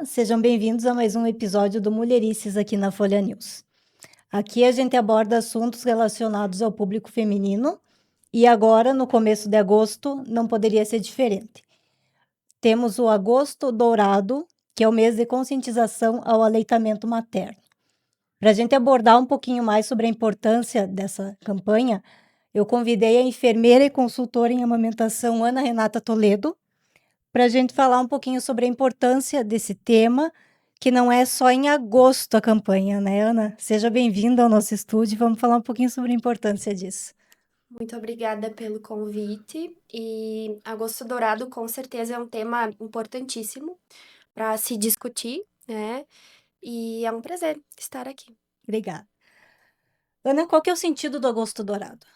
sejam bem-vindos a mais um episódio do Mulherices aqui na Folha News. Aqui a gente aborda assuntos relacionados ao público feminino e agora, no começo de agosto, não poderia ser diferente. Temos o Agosto Dourado, que é o mês de conscientização ao aleitamento materno. Para a gente abordar um pouquinho mais sobre a importância dessa campanha, eu convidei a enfermeira e consultora em amamentação Ana Renata Toledo, para a gente falar um pouquinho sobre a importância desse tema, que não é só em agosto a campanha, né, Ana? Seja bem-vinda ao nosso estúdio, vamos falar um pouquinho sobre a importância disso. Muito obrigada pelo convite. E Agosto Dourado, com certeza, é um tema importantíssimo para se discutir, né? E é um prazer estar aqui. Obrigada. Ana, qual que é o sentido do Agosto Dourado?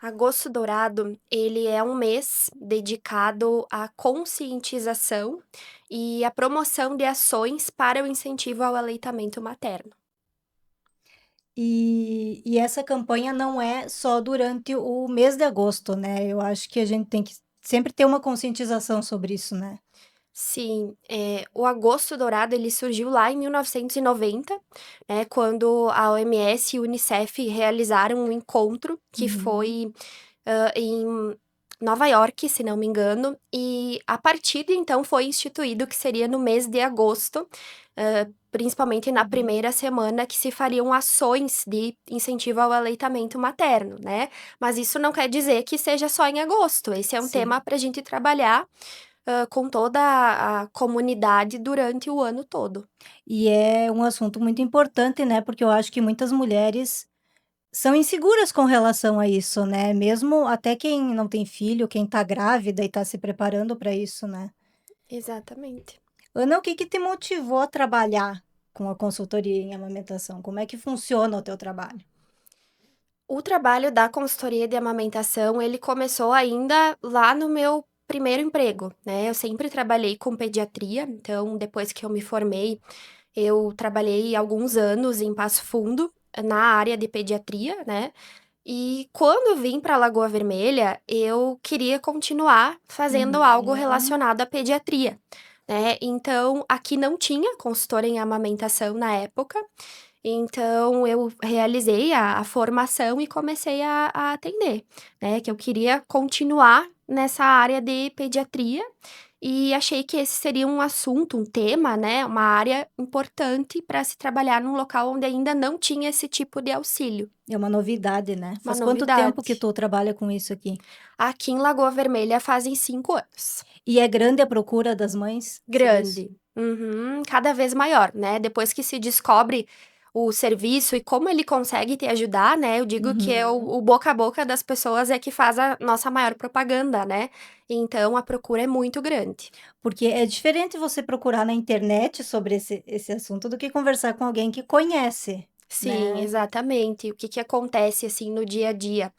Agosto Dourado, ele é um mês dedicado à conscientização e à promoção de ações para o incentivo ao aleitamento materno. E essa campanha não é só durante o mês de agosto, né? Eu acho que a gente tem que sempre ter uma conscientização sobre isso, né? Sim, o Agosto Dourado ele surgiu lá em 1990, né, quando a OMS e o Unicef realizaram um encontro que foi em Nova York, se não me engano, e a partir de então foi instituído que seria no mês de agosto, principalmente na primeira semana, que se fariam ações de incentivo ao aleitamento materno, né? Mas isso não quer dizer que seja só em agosto. Esse é um Sim. tema para a gente trabalhar com toda a comunidade durante o ano todo. E é um assunto muito importante, né? Porque eu acho que muitas mulheres são inseguras com relação a isso, né? Mesmo até quem não tem filho, quem tá grávida e tá se preparando para isso, né? Exatamente. Ana, o que que te motivou a trabalhar com a consultoria em amamentação? Como é que funciona o teu trabalho? O trabalho da consultoria de amamentação, ele começou ainda lá no meu primeiro emprego, né? Eu sempre trabalhei com pediatria, então depois que eu me formei, eu trabalhei alguns anos em Passo Fundo, na área de pediatria, né? E quando eu vim para Lagoa Vermelha, eu queria continuar fazendo algo Uhum. relacionado à pediatria, né? Então, aqui não tinha consultora em amamentação na época, então eu realizei a formação e comecei a atender, né? Que eu queria continuar nessa área de pediatria e achei que esse seria um assunto, um tema, né? Uma área importante para se trabalhar num local onde ainda não tinha esse tipo de auxílio. É uma novidade, né? Uma Faz quanto tempo que novidade. tu trabalha com isso aqui? Aqui em Lagoa Vermelha fazem 5 anos. E é grande a procura das mães por isso? Grande. Uhum, cada vez maior, né? Depois que se descobre o serviço e como ele consegue te ajudar, né? Eu digo que é Uhum. o boca a boca das pessoas é que faz a nossa maior propaganda, né? Então a procura é muito grande. Porque é diferente você procurar na internet sobre esse assunto do que conversar com alguém que conhece, Sim, né? exatamente. O que que acontece assim no dia a dia?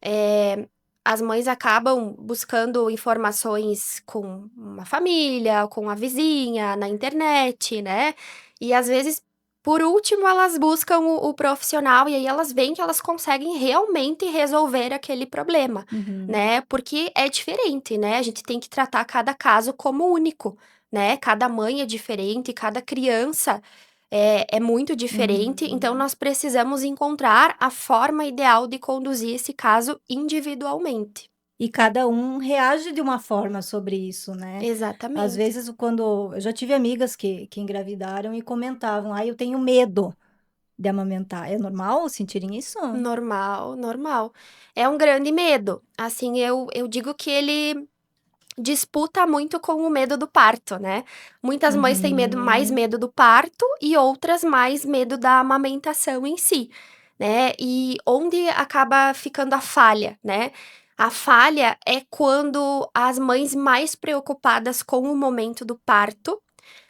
Eh, as mães acabam buscando informações com uma família, com a vizinha, na internet, né? E às vezes, por último, elas buscam o profissional e aí elas veem que elas conseguem realmente resolver aquele problema, Uhum. né? Porque é diferente, né? A gente tem que tratar cada caso como único, né? Cada mãe é diferente, cada criança é muito diferente, então Uhum. nós precisamos encontrar a forma ideal de conduzir esse caso individualmente. E cada um reage de uma forma sobre isso, né. Às Exatamente. vezes quando eu já tive amigas que engravidaram e comentavam: "Ai, eu tenho medo de amamentar". É normal sentirem isso? Normal, normal. É um grande medo. Assim, eu digo que ele disputa muito com o medo do parto, né? Muitas mães têm medo, mais Uhum. medo do parto e outras mais medo da amamentação em si, né? E onde acaba ficando a falha, né? A falha é quando as mães mais preocupadas com o momento do parto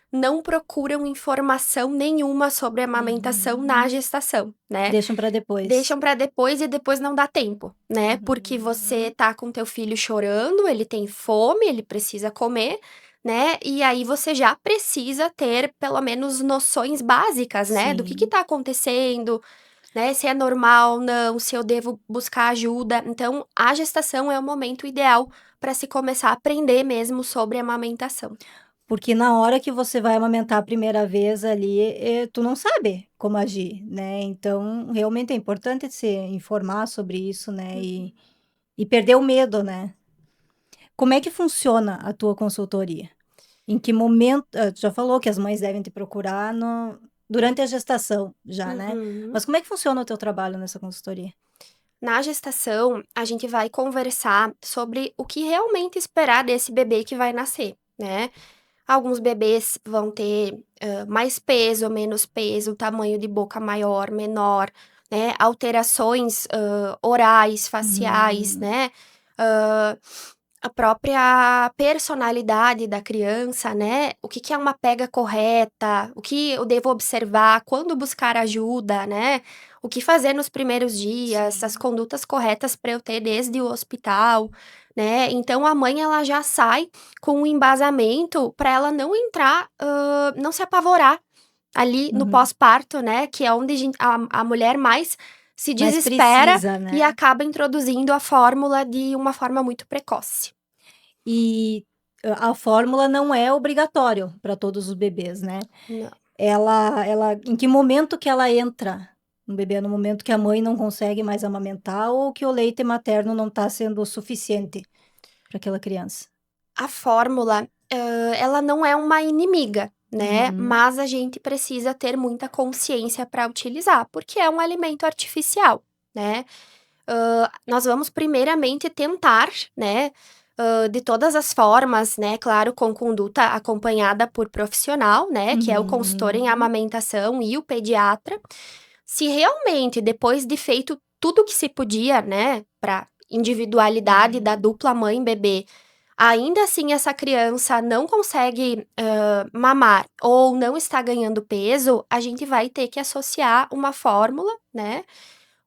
não procuram informação nenhuma sobre amamentação na Uhum. gestação, né? Deixam para depois. Deixam para depois e depois não dá tempo, né? Porque você Uhum. tá com teu filho chorando, ele tem fome, ele precisa comer, né? E aí você já precisa ter pelo menos noções básicas, né? Do que Sim. tá acontecendo, né? Se é normal, não, se eu devo buscar ajuda. Então, a gestação é o momento ideal para se começar a aprender mesmo sobre amamentação. Porque na hora que você vai amamentar a primeira vez ali, tu não sabe como agir, né? Então, realmente é importante se informar sobre isso, né? E perder o medo, né? Como é que funciona a tua consultoria? Em que momento, tu já falou que as mães devem te procurar durante a gestação já, né? Uhum. Mas como é que funciona o teu trabalho nessa consultoria? Na gestação, a gente vai conversar sobre o que realmente esperar desse bebê que vai nascer, né? Alguns bebês vão ter mais peso, menos peso, tamanho de boca maior, menor, né? Alterações orais, faciais, Uhum. né? Ah, a própria personalidade da criança, né? O que que é uma pega correta, o que eu devo observar, quando buscar ajuda, né? O que fazer nos primeiros dias, as Sim. condutas corretas para eu ter desde o hospital, né? Então a mãe ela já sai com um embasamento para ela não entrar, não se apavorar ali no Uhum. pós-parto, né? Que é onde a mulher mais se Mas desespera precisa, e né? acaba introduzindo a fórmula de uma forma muito precoce. E a fórmula não é obrigatório para todos os bebês, né? Não. Em que momento que ela entra no bebê? No momento que a mãe não consegue mais amamentar ou que o leite materno não está sendo suficiente para aquela criança? A fórmula, ela não é uma inimiga, né? Uhum. Mas a gente precisa ter muita consciência para utilizar, porque é um alimento artificial, né? Nós vamos primeiramente tentar, né? De todas as formas, né? Claro, com conduta acompanhada por profissional, né? Que é o consultor em Uhum. amamentação e o pediatra. Se realmente, depois de feito tudo que se podia, né? Para individualidade da Uhum. dupla mãe-bebê, ainda assim essa criança não consegue mamar ou não está ganhando peso, a gente vai ter que associar uma fórmula, né?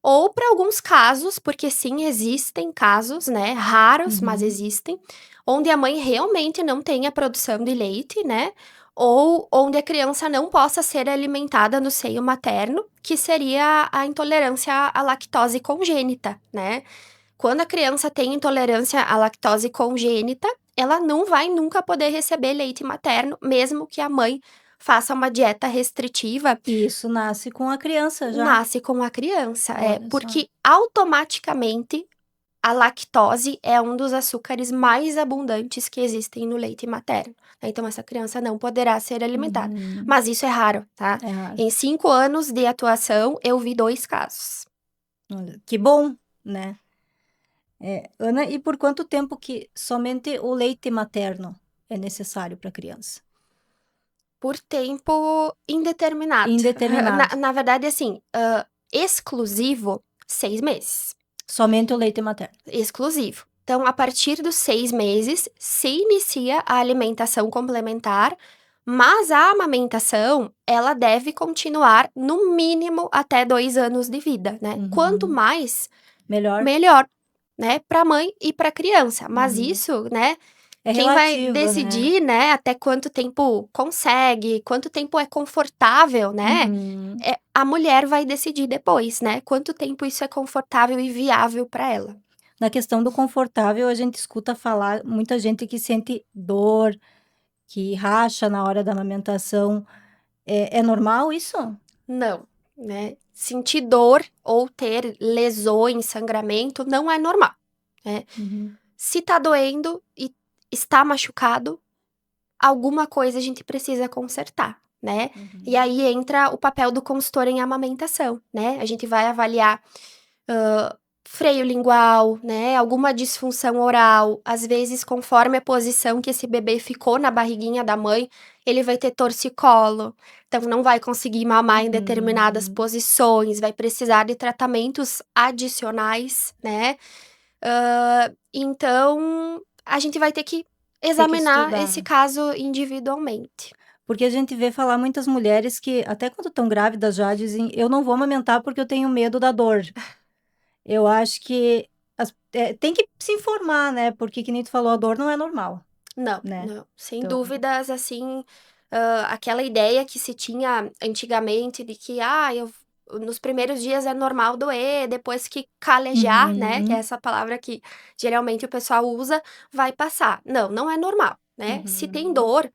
Ou para alguns casos, porque sim, existem casos, né? Raros, mas Uhum. existem, onde a mãe realmente não tem a produção de leite, né? Ou onde a criança não possa ser alimentada no seio materno, que seria a intolerância à lactose congênita, né? Quando a criança tem intolerância à lactose congênita, ela não vai nunca poder receber leite materno, mesmo que a mãe faça uma dieta restritiva, E isso nasce com a criança já. nasce com a criança. É Olha só. porque automaticamente a lactose é um dos açúcares mais abundantes que existem no leite materno, né. Então essa criança não poderá ser alimentada. Uhum. Mas isso é raro, tá? É raro. Em 5 anos de atuação, eu vi 2 casos. Olha, que bom, né? Ana, e por quanto tempo que somente o leite materno é necessário para a criança? Por tempo indeterminado. Indeterminado. Na verdade, assim, exclusivo, 6 meses. Somente o leite materno. Exclusivo. Então, a partir dos 6 meses, se inicia a alimentação complementar, mas a amamentação, ela deve continuar no mínimo até 2 anos de vida, né. Quanto Uhum. mais, Melhor? melhor, né, para a mãe e para a criança. Mas Uhum. isso, né, É quem vai relativo, né? decidir, né, até quanto tempo consegue, quanto tempo é confortável, né, Uhum. a mulher vai decidir depois, né, quanto tempo isso é confortável e viável para ela. Na questão do confortável, a gente escuta falar muita gente que sente dor, que racha na hora da amamentação. É normal isso? Não, né, sentir dor ou ter lesões, sangramento não é normal, né. Uhum. Se tá doendo e está machucado, alguma coisa a gente precisa consertar, né. E Uhum. aí entra o papel do consultor em amamentação, né, a gente vai avaliar freio lingual, né, alguma disfunção oral, às vezes conforme a posição que esse bebê ficou na barriguinha da mãe, ele vai ter torcicolo, então não vai conseguir mamar em determinadas Uhum. posições, vai precisar de tratamentos adicionais, né. Então a gente vai ter que Tem que examinar esse estudar. caso individualmente. Porque a gente vê falar muitas mulheres que, até quando estão grávidas já, dizem: "Eu não vou amamentar porque eu tenho medo da dor". Eu acho que tem que se informar, né, porque que nem tu falou, a dor não é normal, Não, né. não, sem Então dúvidas, assim, aquela ideia que se tinha antigamente de que, eu nos primeiros dias é normal doer, depois que calejar, né, que é uhum, essa palavra que geralmente o pessoal usa, vai passar. Não, não é normal, né. Se tem uhum. dor,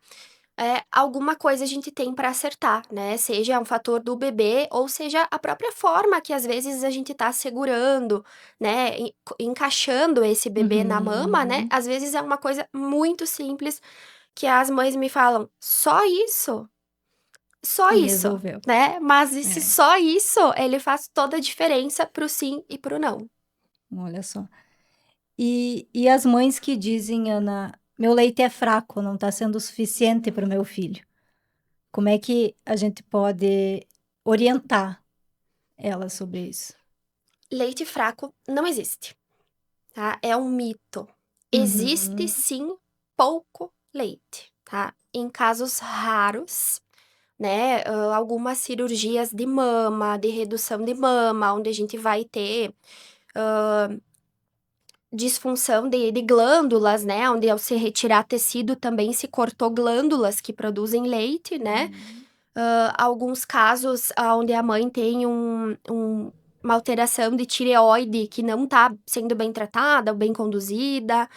alguma coisa a gente tem para acertar, né? Seja um fator do bebê ou seja a própria forma que às vezes a gente tá segurando, né? Encaixando esse bebê na mama, né? Uhum. Às vezes é uma coisa muito simples que as mães me falam: "Só isso? Só E isso", resolveu. né? Mas esse É, só isso, ele faz toda a diferença pro sim e pro não. olha só. E as mães que dizem: "Ana, meu leite é fraco, não está sendo suficiente para o meu filho". Como é que a gente pode orientar elas sobre isso? Leite fraco não existe, tá? É um mito. Existe Uhum. sim pouco leite, tá? Em casos raros, né? Algumas cirurgias de mama, de redução de mama, onde a gente vai ter disfunção de glândulas, né? Onde ao se retirar tecido também se cortou glândulas que produzem leite, né? Uhum. Alguns casos onde a mãe tem uma alteração de tireoide que não está sendo bem tratada ou bem conduzida,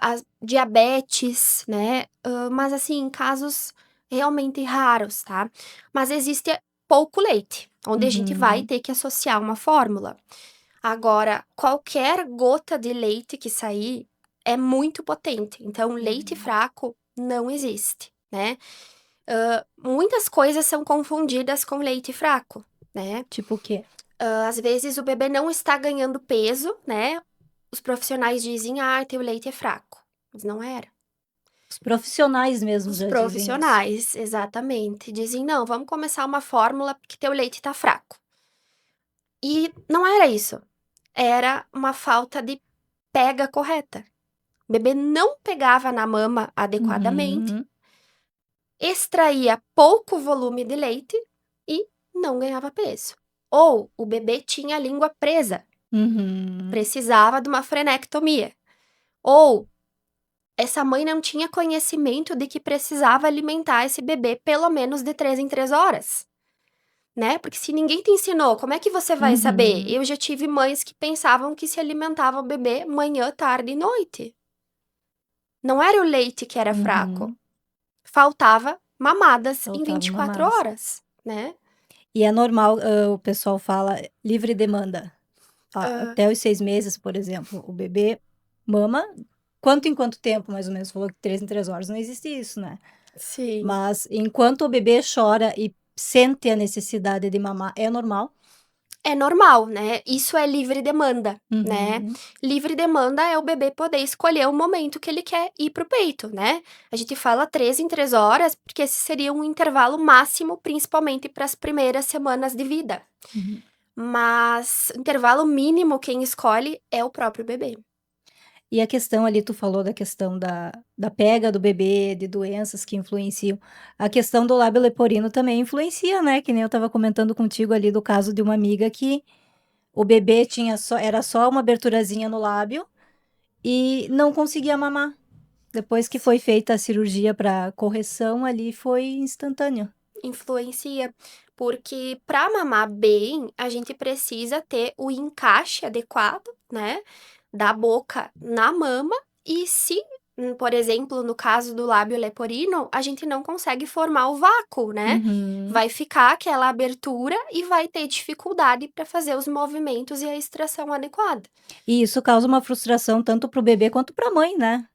a diabetes, né? Mas assim, em casos realmente raros, tá? Mas existe pouco leite, onde a gente vai Uhum. ter que associar uma fórmula. Agora, qualquer gota de leite que sair é muito potente. Então, leite Uhum. fraco não existe, né? Muitas coisas são confundidas com leite fraco, né? Tipo o quê? Às vezes o bebê não está ganhando peso, né? Os profissionais dizem, teu leite é fraco. Mas não era. Os profissionais mesmo Os já dizem isso. profissionais, exatamente, dizem, não, vamos começar uma fórmula porque teu leite tá fraco. E não era isso. Era uma falta de pega correta. O bebê não pegava na mama adequadamente, Uhum. extraía pouco volume de leite e não ganhava peso. Ou o bebê tinha a língua presa, Uhum. precisava de uma frenectomia. Ou essa mãe não tinha conhecimento de que precisava alimentar esse bebê pelo menos de 3 em 3 horas, né? Porque se ninguém te ensinou, como é que você vai saber? Uhum. Eu já tive mães que pensavam que se alimentava o bebê manhã, tarde e noite. Não era o leite que era fraco, Uhum. faltava mamadas em Faltavam 24 mamadas. horas, né? E é normal, o pessoal fala livre demanda. Ah, Até os 6 meses, por exemplo, o bebê mama quanto em quanto tempo, mais ou menos? Falou que 3 em 3 horas, não existe isso, né. sim. Mas enquanto o bebê chora e sente a necessidade de mamar, é normal. É normal, né? Isso é livre demanda, né? Uhum. Livre demanda é o bebê poder escolher o momento que ele quer ir pro peito, né? A gente fala 3 em 3 horas, porque esse seria um intervalo máximo, principalmente para as primeiras semanas de vida. Uhum. Mas o intervalo mínimo quem escolhe é o próprio bebê. E a questão ali, tu falou da questão da pega do bebê, de doenças que influenciam. A questão do lábio leporino também influencia, né, que nem eu estava comentando contigo ali do caso de uma amiga que o bebê tinha só era só uma aberturazinha no lábio e não conseguia mamar. Depois que foi feita a cirurgia para correção, ali foi instantâneo. Influencia, porque para mamar bem, a gente precisa ter o encaixe adequado, né, da boca na mama, e se, por exemplo, no caso do lábio leporino, a gente não consegue formar o vácuo, né? Uhum. Vai ficar aquela abertura e vai ter dificuldade para fazer os movimentos e a extração adequada. E isso causa uma frustração tanto para o bebê quanto para a mãe, né.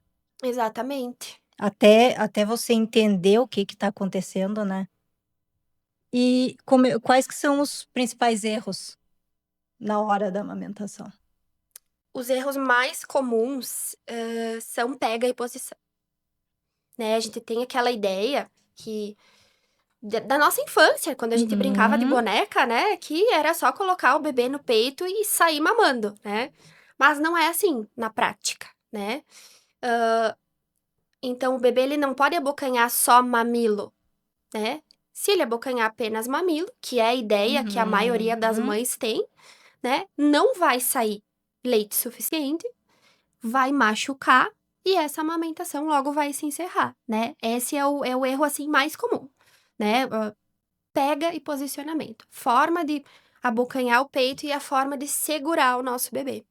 Exatamente. Até você entender o que está acontecendo, né. E quais que são os principais erros na hora da amamentação? Os erros mais comuns, são pega e posição, né? A gente tem aquela ideia que da nossa infância, quando a gente brincava de Uhum. boneca, né, que era só colocar o bebê no peito e sair mamando, né. Mas não é assim na prática, né. Então o bebê ele não pode abocanhar só mamilo, né. Se ele abocanhar apenas mamilo, que é a ideia que a maioria das Uhum. mães tem, né, não vai sair leite suficiente, vai machucar e essa amamentação logo vai se encerrar, né. Esse é o erro, assim, mais comum, né. Pega e posicionamento. Forma de abocanhar o peito e a forma de segurar o nosso bebê.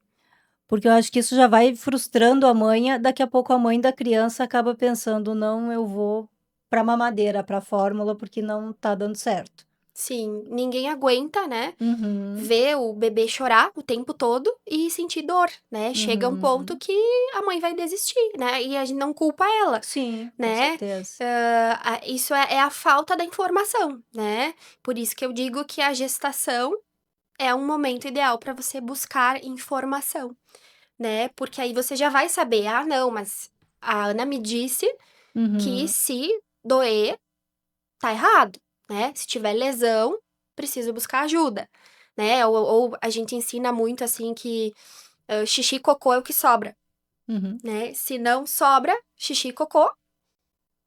Porque eu acho que isso já vai frustrando a mãe, daqui a pouco a mãe da criança acaba pensando: "Não, eu vou para mamadeira, para fórmula, porque não tá dando certo. Sim, ninguém aguenta, né, Uhum, ver o bebê chorar o tempo todo e sentir dor, né? Chega um ponto uhum. que a mãe vai desistir, né? E a gente não culpa ela, Sim, com né? certeza. Isso é a falta da informação, né? Por isso que eu digo que a gestação é um momento ideal para você buscar informação, né? Porque aí você já vai saber, ah, não, mas a Ana me disse que Uhum, se doer, tá errado, né? Se tiver lesão, preciso buscar ajuda, né? Ou a gente ensina muito assim que xixi e cocô é o que sobra, uhum, né? Se não sobra xixi e cocô,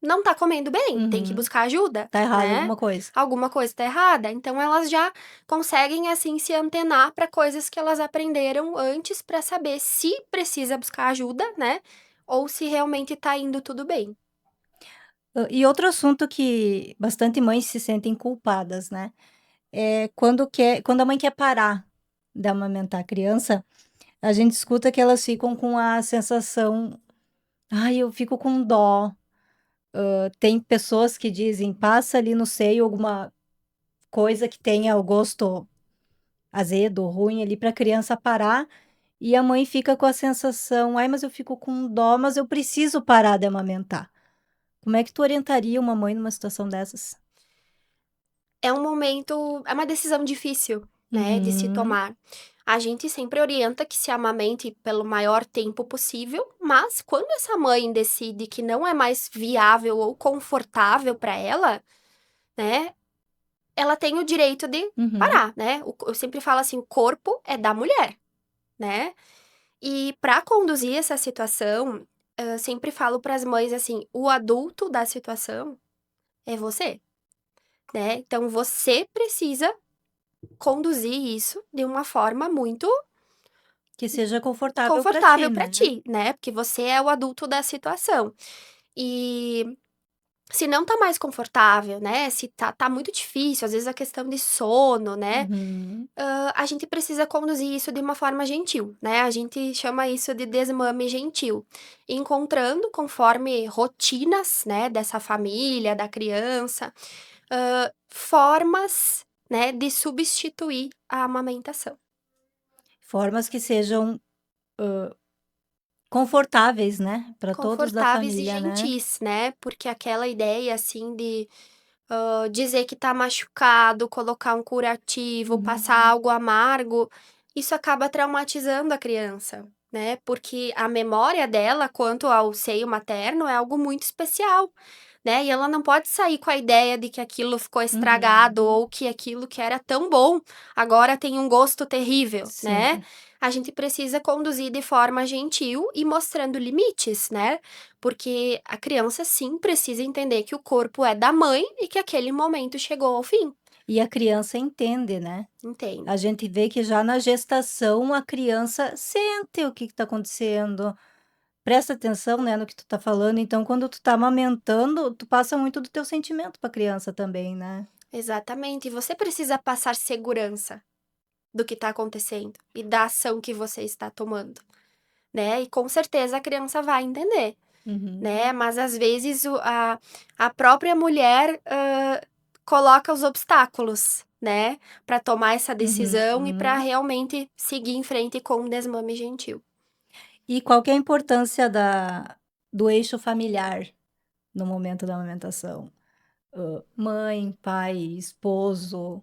não tá comendo bem, tem que uhum. buscar ajuda, Tá errado né? alguma coisa. Alguma coisa tá errada. Então elas já conseguem assim se antenar para coisas que elas aprenderam antes para saber se precisa buscar ajuda, né? Ou se realmente tá indo tudo bem. E outro assunto que bastante mães se sentem culpadas, né, é quando a mãe quer parar de amamentar a criança, a gente escuta que elas ficam com a sensação: "Ai, eu fico com dó". Tem pessoas que dizem: "Passa ali no seio alguma coisa que tenha o gosto azedo ou ruim ali para a criança parar", e a mãe fica com a sensação: "Ai, mas eu fico com dó, mas eu preciso parar de amamentar". Como é que tu orientaria uma mãe numa situação dessas? É um momento, é uma decisão difícil, né, de se Uhum, tomar. A gente sempre orienta que se amamente pelo maior tempo possível, mas quando essa mãe decide que não é mais viável ou confortável para ela, né, ela tem o direito de uhum. parar, né? Eu sempre falo assim, o corpo é da mulher, né? E para conduzir essa situação, eu sempre falo para as mães assim, o adulto da situação é você, né? Então você precisa conduzir isso de uma forma muito Que seja confortável para ti, confortável para né. ti, né? Porque você é o adulto da situação. E se não tá mais confortável, né? Se tá muito difícil, às vezes a questão de sono, né? Uhum. A gente precisa conduzir isso de uma forma gentil, né? A gente chama isso de desmame gentil, encontrando conforme rotinas, né, dessa família, da criança, formas, né, de substituir a amamentação. Formas que sejam confortáveis, né, para todos da Confortáveis e família, né. gentis, né? Porque aquela ideia assim de dizer que tá machucado, colocar um curativo, passar Uhum. algo amargo, isso acaba traumatizando a criança, né? Porque a memória dela quanto ao seio materno é algo muito especial, né? E ela não pode sair com a ideia de que aquilo ficou estragado Uhum. ou que aquilo que era tão bom agora tem um gosto terrível, né? Sim. A gente precisa conduzir de forma gentil e mostrando limites, né? Porque a criança sim precisa entender que o corpo é da mãe e que aquele momento chegou ao fim. E a criança entende, né. A Entende? gente vê que já na gestação a criança sente o que está acontecendo, presta atenção, né, no que tu tá falando, então quando tu tá amamentando, tu passa muito do teu sentimento pra criança também, né. Exatamente. E você precisa passar segurança do que está acontecendo e da ação que você está tomando, né? E com certeza a criança vai entender, né? Uhum. Mas às vezes a própria mulher coloca os obstáculos, né? Para tomar essa decisão e para Uhum. realmente seguir em frente com um desmame gentil. E qual que é a importância do eixo familiar no momento da amamentação? Mãe, pai, esposo,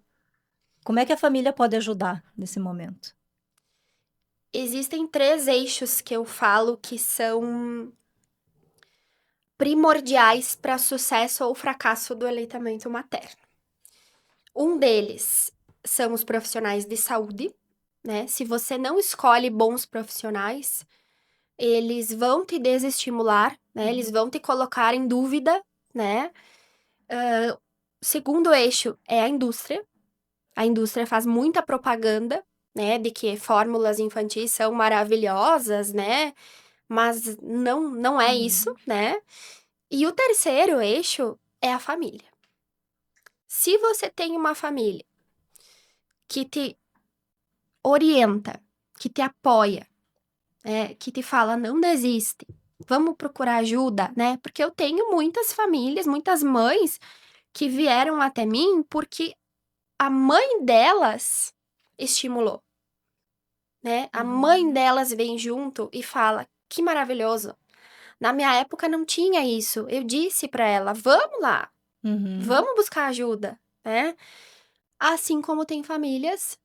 como é que a família pode ajudar nesse momento? Existem três eixos que eu falo que são primordiais para sucesso ou fracasso do aleitamento materno. Um deles são os profissionais de saúde, né? Se você não escolhe bons profissionais, eles vão te desestimular, né? Eles Uhum, vão te colocar em dúvida, né? O segundo eixo é a indústria. A indústria faz muita propaganda, né? De que fórmulas infantis são maravilhosas, né? Mas não é isso, uhum, né? E o terceiro eixo é a família. Se você tem uma família que te orienta, que te apoia, que te fala não desiste, Vamos procurar ajuda, né? Porque eu tenho muitas famílias, muitas mães que vieram até mim porque a mãe delas estimulou, né? A mãe delas vem junto e fala: que maravilhoso. Na minha época não tinha isso. Eu disse pra ela: vamos lá, Uhum. vamos buscar ajuda, né? Assim como tem famílias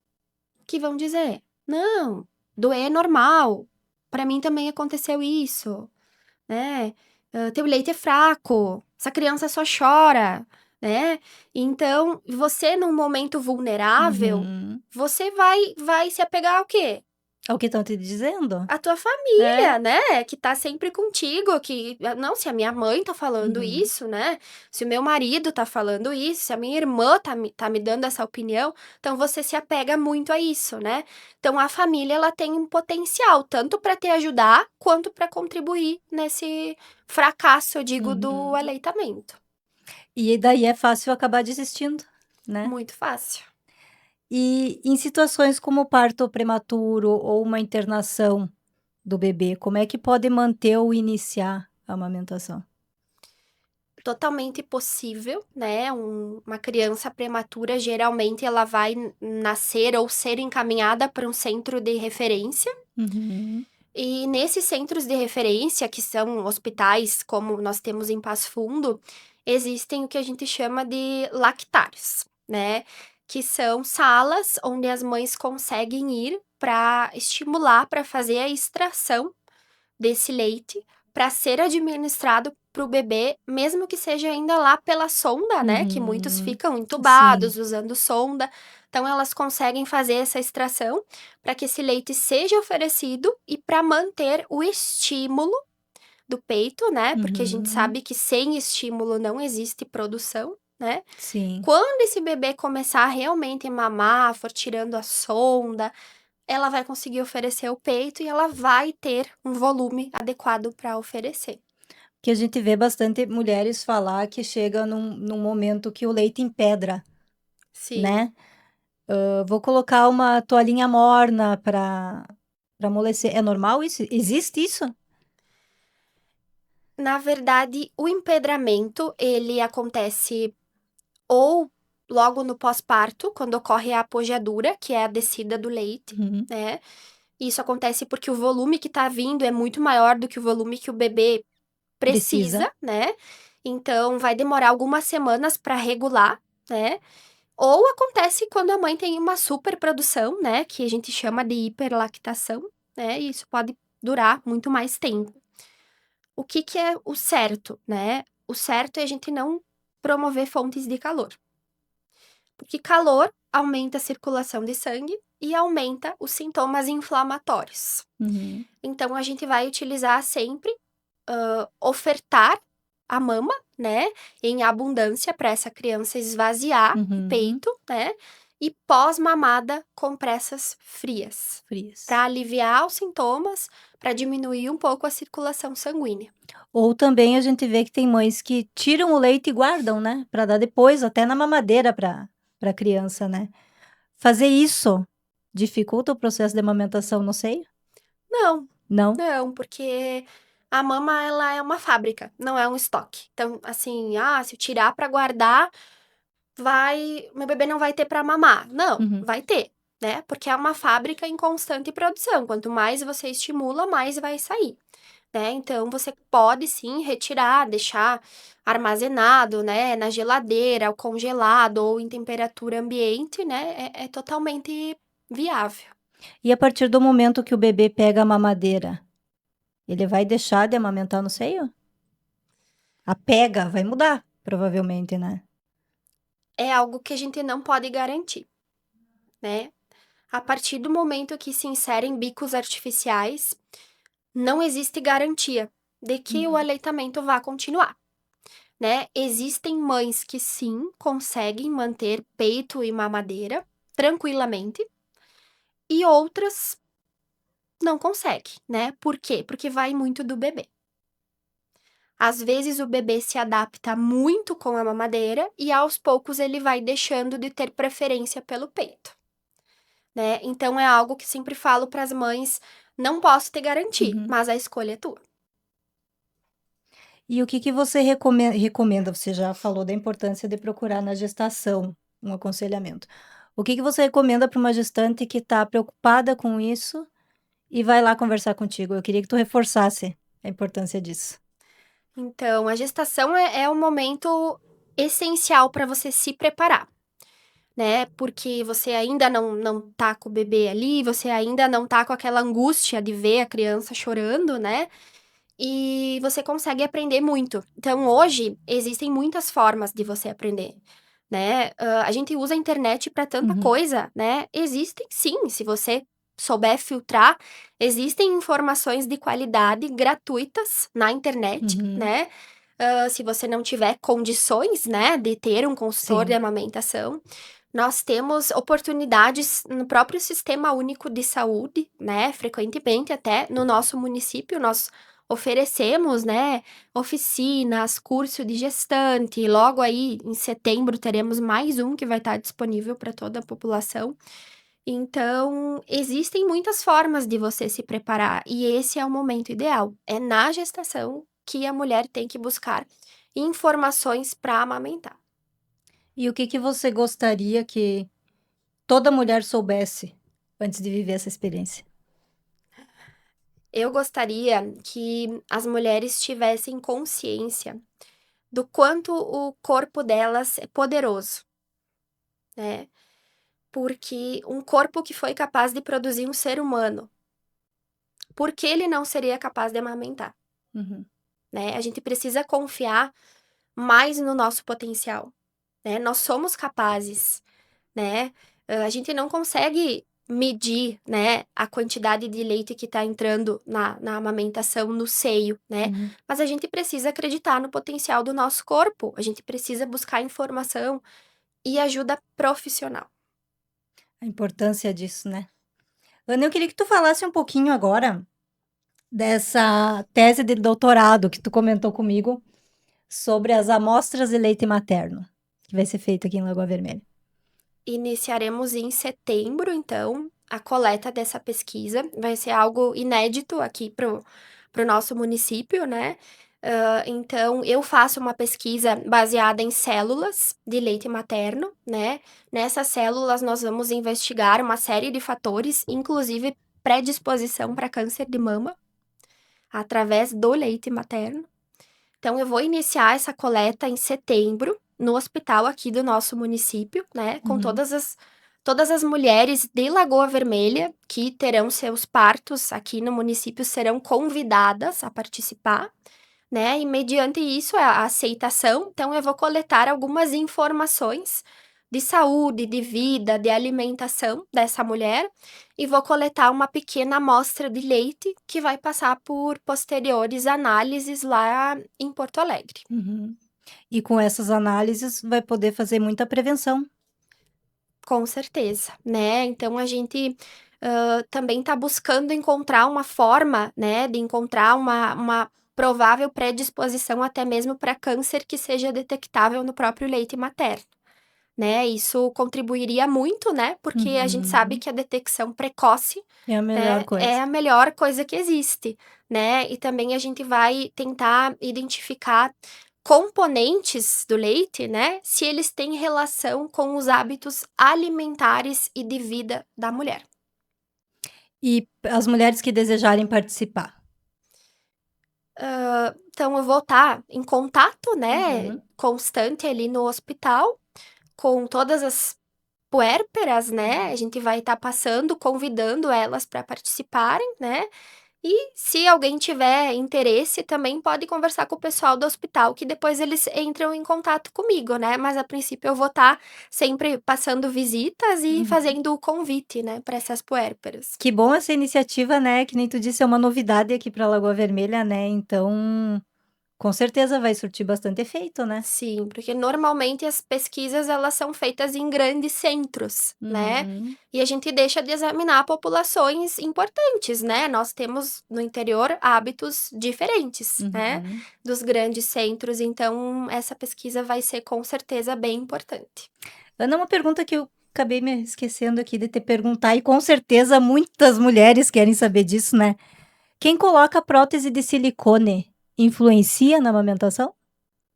que vão dizer: não, doer é normal. Pra mim também aconteceu isso, né? Teu leite é fraco, essa criança só chora, né? Então, você num momento vulnerável, Uhum. você vai se apegar ao quê? É o que estão te dizendo? A tua É. família, né? Que tá sempre contigo, que não, se a minha mãe tá falando Uhum. isso, né? Se o meu marido tá falando isso, se a minha irmã tá me dando essa opinião, então você se apega muito a isso, né? Então a família ela tem um potencial tanto para te ajudar quanto para contribuir nesse fracasso, eu digo, do Uhum. aleitamento. E daí é fácil acabar desistindo, né. Muito fácil. E em situações como parto prematuro ou uma internação do bebê, como é que pode manter ou iniciar a amamentação? Totalmente possível, né? Uma criança prematura, geralmente, ela vai nascer ou ser encaminhada para um centro de referência. Uhum. E nesses centros de referência, que são hospitais, como nós temos em Passo Fundo, existem o que a gente chama de lactares, né? Que são salas onde as mães conseguem ir para estimular, para fazer a extração desse leite para ser administrado para o bebê, mesmo que seja ainda lá pela sonda, né? Que muitos Uhum. ficam Sim. entubados usando sonda. Então, elas conseguem fazer essa extração para que esse leite seja oferecido e para manter o estímulo do peito, né? Porque a gente Uhum. sabe que sem estímulo não existe produção, né? Sim. Quando esse bebê começar a realmente mamar, for tirando a sonda, ela vai conseguir oferecer o peito e ela vai ter um volume adequado para oferecer. Que a gente vê bastante mulheres falar que chega num momento que o leite empedra, Sim. né. Vou colocar uma toalhinha morna para amolecer. É normal isso? Existe isso? Na verdade, o empedramento, ele acontece ou logo no pós-parto, quando ocorre a apojadura, que é a descida do leite, Uhum. né? Isso acontece porque o volume que tá vindo é muito maior do que o volume que o bebê Precisa. precisa, né? Então, vai demorar algumas semanas para regular, né? Ou acontece quando a mãe tem uma superprodução, né, que a gente chama de hiperlactação, né, e isso pode durar muito mais tempo. O que que é o certo, né? O certo é a gente não promover fontes de calor, porque calor aumenta a circulação de sangue e aumenta os sintomas inflamatórios. Uhum. Então a gente vai utilizar sempre ofertar a mama, né, em abundância para essa criança esvaziar o Uhum. peito, né, e pós-mamada compressas frias, Frias. para aliviar os sintomas, para diminuir um pouco a circulação sanguínea. Ou também a gente vê que tem mães que tiram o leite e guardam, né, para dar depois, até na mamadeira para a criança, né. Fazer isso dificulta o processo de amamentação no seio? Não, Não? não, porque a mama ela é uma fábrica, não é um estoque. Então, assim, se eu tirar para guardar, meu bebê não vai ter para mamar. Não, Uhum. vai ter, né? Porque é uma fábrica em constante produção. Quanto mais você estimula, mais vai sair, né? Então você pode sim retirar, deixar armazenado, né, na geladeira, ou congelado ou em temperatura ambiente, né? É totalmente viável. E a partir do momento que o bebê pega a mamadeira, ele vai deixar de amamentar no seio? A pega vai mudar, provavelmente, né? É algo que a gente não pode garantir, né? A partir do momento que se inserem bicos artificiais, não existe garantia de que o Uhum. aleitamento vá continuar, né? Existem mães que sim conseguem manter peito e mamadeira tranquilamente e outras não conseguem, né? Por quê? Porque vai muito do bebê. Às vezes o bebê se adapta muito com a mamadeira e aos poucos ele vai deixando de ter preferência pelo peito, né? Então é algo que sempre falo para as mães, não posso te garantir, Uhum. mas a escolha é tua. E o que que você recomenda? Você já falou da importância de procurar na gestação um aconselhamento. O que que você recomenda para uma gestante que está preocupada com isso e vai lá conversar contigo? Eu queria que tu reforçasse a importância disso. Então, a gestação é um momento essencial para você se preparar, né? Porque você ainda não tá com o bebê ali, você ainda não tá com aquela angústia de ver a criança chorando, né? E você consegue aprender muito. Então, hoje, existem muitas formas de você aprender, né? A gente usa a internet para tanta Uhum, coisa, né? Existem sim, se você souber filtrar, existem informações de qualidade gratuitas na internet, uhum, né? Se você não tiver condições, né, de ter um consultor de sim. amamentação, nós temos oportunidades no próprio Sistema Único de Saúde, né? Frequentemente até no nosso município, nós oferecemos, né, oficinas, curso de gestante. Logo aí, em setembro, teremos mais um que vai estar disponível para toda a população. Então, existem muitas formas de você se preparar, e esse é o momento ideal. É na gestação que a mulher tem que buscar informações para amamentar. E o que que você gostaria que toda mulher soubesse antes de viver essa experiência? Eu gostaria que as mulheres tivessem consciência do quanto o corpo delas é poderoso, né? Porque um corpo que foi capaz de produzir um ser humano, por que ele não seria capaz de amamentar, Uhum. né? A gente precisa confiar mais no nosso potencial, né? Nós somos capazes, né? A gente não consegue medir, né, a quantidade de leite que está entrando na amamentação no seio, né? Uhum. Mas a gente precisa acreditar no potencial do nosso corpo, a gente precisa buscar informação e ajuda profissional. A importância disso, né? Ana, eu queria que tu falasse um pouquinho agora dessa tese de doutorado que tu comentou comigo sobre as amostras de leite materno, que vai ser feito aqui em Lagoa Vermelha. Iniciaremos em setembro, então, a coleta dessa pesquisa. Vai ser algo inédito aqui pro nosso município, né? Então, eu faço uma pesquisa baseada em células de leite materno, né? Nessas células, nós vamos investigar uma série de fatores, inclusive predisposição para câncer de mama, através do leite materno. Então, eu vou iniciar essa coleta em setembro, no hospital aqui do nosso município, né? Com Uhum. todas as mulheres de Lagoa Vermelha que terão seus partos aqui no município serão convidadas a participar, né? E mediante isso, a aceitação, então eu vou coletar algumas informações de saúde, de vida, de alimentação dessa mulher e vou coletar uma pequena amostra de leite que vai passar por posteriores análises lá em Porto Alegre. Uhum. E com essas análises vai poder fazer muita prevenção. Com certeza, né? Então a gente também está buscando encontrar uma forma, né, de encontrar uma provável predisposição até mesmo para câncer que seja detectável no próprio leite materno, né? Isso contribuiria muito, né? Porque a gente sabe Uhum. que a detecção precoce, É a melhor né, é coisa. a melhor coisa que existe, né? E também a gente vai tentar identificar componentes do leite, né, se eles têm relação com os hábitos alimentares e de vida da mulher. E as mulheres que desejarem participar. Então eu vou estar em contato, né, Uhum. constante ali no hospital com todas as puérperas, né? A gente vai estar passando, convidando elas para participarem, né? E se alguém tiver interesse, também pode conversar com o pessoal do hospital, que depois eles entram em contato comigo, né? Mas a princípio eu vou estar sempre passando visitas e Uhum. fazendo o convite, né, para essas puérperas. Que bom essa iniciativa, né, que nem tu disse, é uma novidade aqui para Lagoa Vermelha, né, então, com certeza vai surtir bastante efeito, né. Sim, porque normalmente as pesquisas elas são feitas em grandes centros, né? Uhum. E a gente deixa de examinar populações importantes, né? Nós temos no interior hábitos diferentes, né? Uhum. Dos grandes centros, então essa pesquisa vai ser com certeza bem importante. Ana, uma pergunta que eu acabei me esquecendo aqui de te perguntar e com certeza muitas mulheres querem saber disso, né. Quem coloca prótese de silicone influencia na amamentação?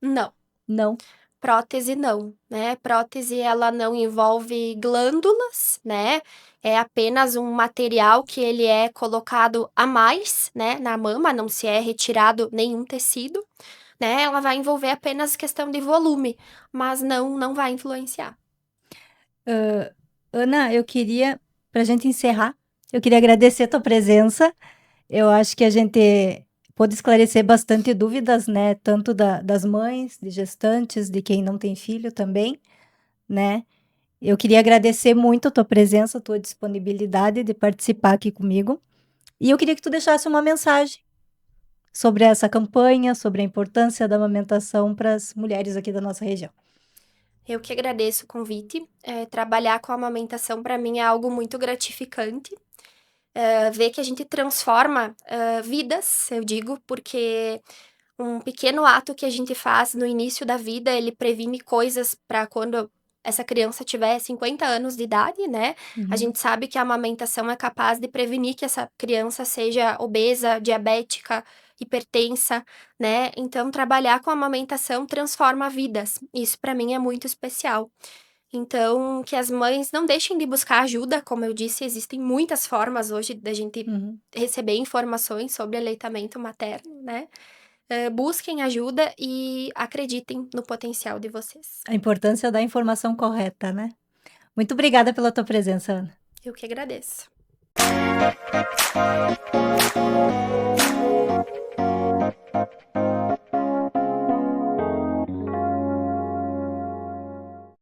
Não. Não. Prótese não, né, prótese ela não envolve glândulas, né, é apenas um material que ele é colocado a mais, né, na mama, não se é retirado nenhum tecido, né, ela vai envolver apenas questão de volume, mas não vai influenciar. Ana, pra gente encerrar, eu queria agradecer a tua presença. Eu acho que a gente pôde esclarecer bastante dúvidas, né? Tanto das mães, de gestantes, de quem não tem filho também, né? Eu queria agradecer muito a tua presença, a tua disponibilidade de participar aqui comigo. E eu queria que tu deixasse uma mensagem sobre essa campanha, sobre a importância da amamentação para as mulheres aqui da nossa região. Eu que agradeço o convite, trabalhar com a amamentação para mim é algo muito gratificante, ver que a gente transforma, vidas, eu digo, porque um pequeno ato que a gente faz no início da vida, ele previne coisas para quando essa criança tiver 50 anos de idade, né? A Uhum. gente sabe que a amamentação é capaz de prevenir que essa criança seja obesa, diabética, hipertensa, né? Então, trabalhar com a amamentação transforma vidas. Isso para mim é muito especial. Então, que as mães não deixem de buscar ajuda, como eu disse, existem muitas formas hoje da gente Uhum. receber informações sobre aleitamento materno, né? Busquem ajuda e acreditem no potencial de vocês. A importância da informação correta, né? Muito obrigada pela tua presença, Ana. Eu que agradeço.